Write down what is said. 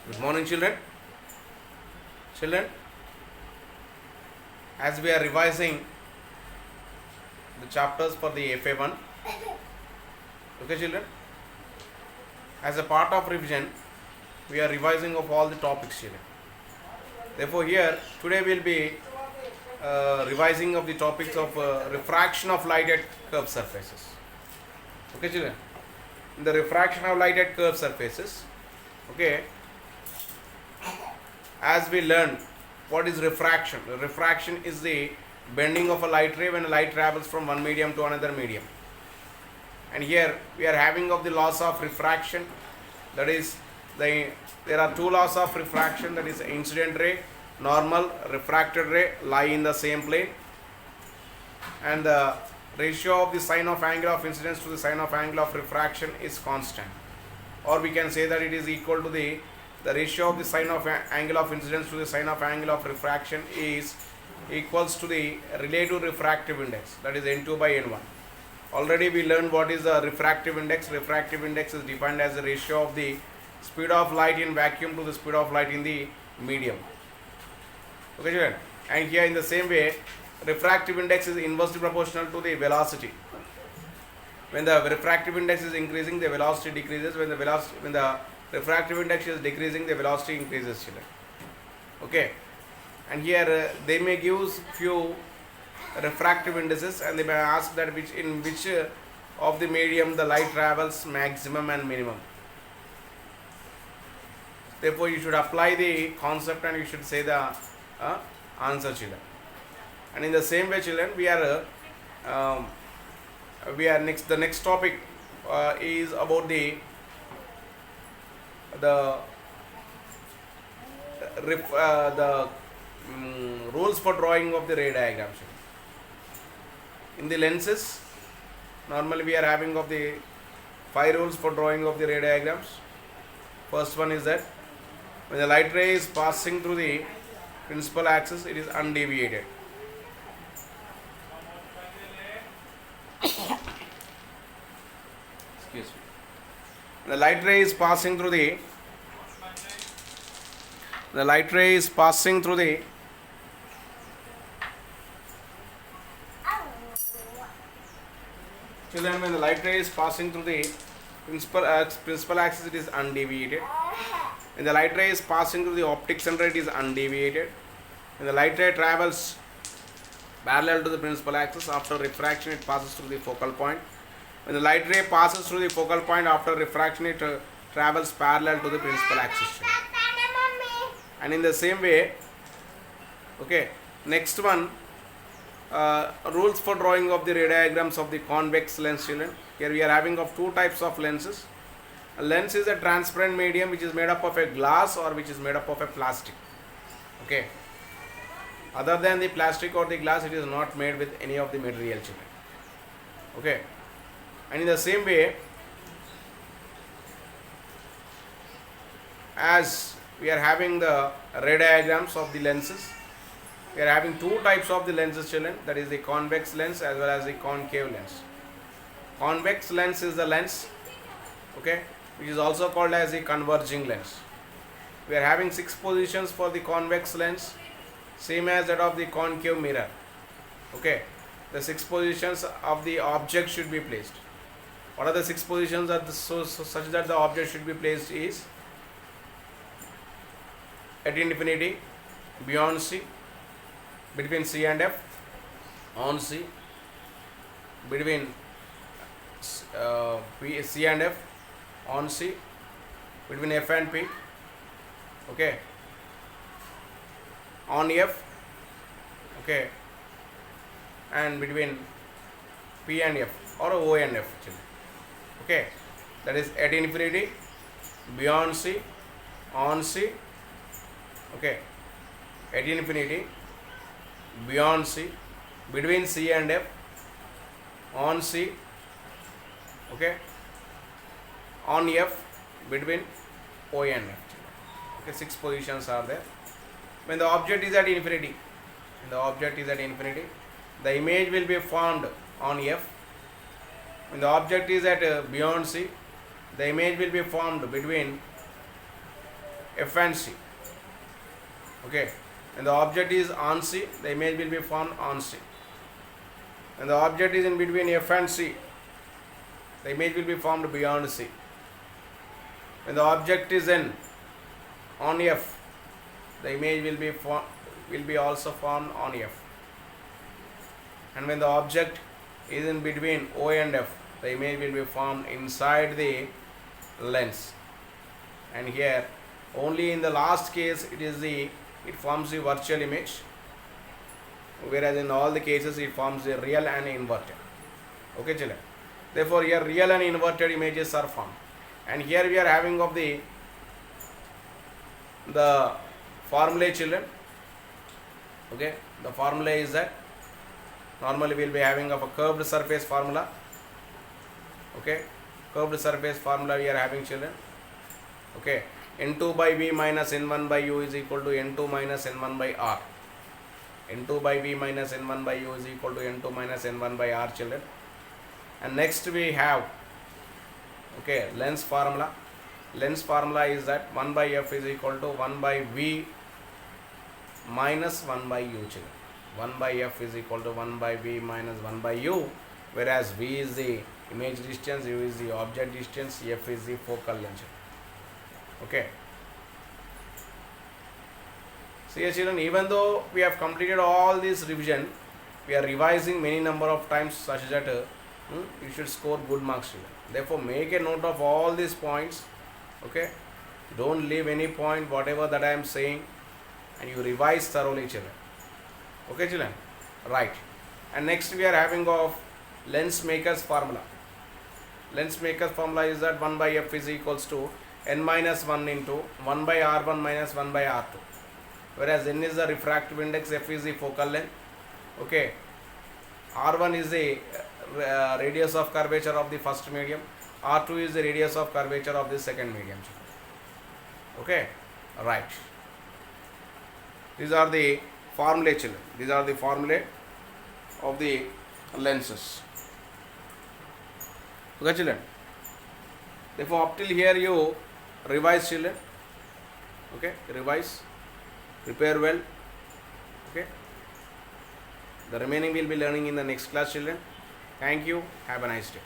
Good morning, children. Children, as we are revising the chapters for the FA1, okay, children, as a part of revision, we are revising of all the topics, children. Therefore, here today we will be revising of the topics of refraction of light at curved surfaces. Okay, children. In the refraction of light at curved surfaces, okay, as we learned what is refraction. Refraction is the bending of a light ray when a light travels from one medium to another medium. And here we are having of the laws of refraction, that is there are two laws of refraction, that is incident ray, normal, refracted ray lie in the same plane, and the ratio of the sine of angle of incidence to the sine of angle of refraction is constant, or we can say that it is equal to the ratio of the sine of angle of incidence to the sine of angle of refraction is equals to the relative refractive index, that is n2 by n1. Already we learned what is the refractive index. Refractive index is defined as the ratio of the speed of light in vacuum to the speed of light in the medium. Okay, children? And here in the same way, refractive index is inversely proportional to the velocity. When the refractive index is increasing, the velocity decreases. When the refractive index is decreasing, the velocity increases, children. Okay, and here they may give few refractive indices, and they may ask that in which of the medium the light travels maximum and minimum. Therefore, you should apply the concept and you should say the answer, children. And in the same way, children, we are the next topic is about the rules for drawing of the ray diagram. In the lenses, normally we are having of the 5 rules for drawing of the ray diagrams. First one is that when the light ray is passing through the principal axis, it is undeviated. Excuse me. The light ray is passing through the children, when the light ray is passing through the principal axis, it is undeviated. When the light ray is passing through the optic center, it is undeviated. When the light ray travels parallel to the principal axis, after refraction it passes through the focal point. When the light ray passes through the focal point, after refraction it travels parallel to the principal axis. And in the same way, okay, next one, rules for drawing of the ray diagrams of the convex lens, children. Here we are having of two types of lenses. A lens is a transparent medium which is made up of a glass or which is made up of a plastic. Okay. Other than the plastic or the glass, it is not made with any of the material, children. Okay. And in the same way, as we are having the ray diagrams of the lenses, we are having two types of the lenses, children, that is the convex lens as well as the concave lens. Convex lens is the lens, okay, which is also called as the converging lens. We are having 6 positions for the convex lens, same as that of the concave mirror. Okay, the 6 positions of the object should be placed. What are the 6 positions that such that the object should be placed is at infinity, beyond C, between C and F, on C, between C and F, on C, between F and P, okay, on F, okay, and between P and F or O and F, okay, that is at infinity, beyond C, on C, okay, at infinity, beyond C, between C and F, on C, okay, on F, between O and F. Okay, 6 positions are there. When the object is at infinity, the image will be formed on F. When the object is at beyond C, the image will be formed between F and C. Okay, and the object is on C, the image will be formed on C. And the object is in between F and C, the image will be formed beyond C. When the object is on F, the image will be also formed on F. And when the object is in between O and F, the image will be formed inside the lens. And here only in the last case it forms the virtual image, whereas in all the cases it forms the real and inverted. Okay children, therefore here real and inverted images are formed. And here we are having of the formula, children. Okay, the formula is that normally we will be having of a curved surface formula. Okay, curved surface formula we are having, children. Okay, n2 by v minus n1 by u is equal to n2 minus n1 by r. n2 by v minus n1 by u is equal to n2 minus n1 by r, children. And next we have, okay, lens formula. Lens formula is that 1 by f is equal to 1 by v minus 1 by u, children. 1 by f is equal to 1 by v minus 1 by u, whereas v is the image distance, u is the object distance, f is the focal length. Okay. So here, children, even though we have completed all this revision, we are revising many number of times such that you should score good marks, children. Therefore, make a note of all these points. Okay, don't leave any point, whatever that I am saying, and you revise thoroughly, children. Okay, children, right. And next we are having of lens maker's formula. Lens maker's formula is that 1 by f is equals to n minus 1 into 1 by r1 minus 1 by r2, whereas n is the refractive index, f is the focal length. Okay, r1 is the radius of curvature of the first medium, r2 is the radius of curvature of the second medium. Okay, right. These are the formulae, children. These are the formulae of the lenses. Okay, children. Therefore, up till here you revise, children. Okay, revise, prepare well. Okay. The remaining we will be learning in the next class, children. Thank you. Have a nice day.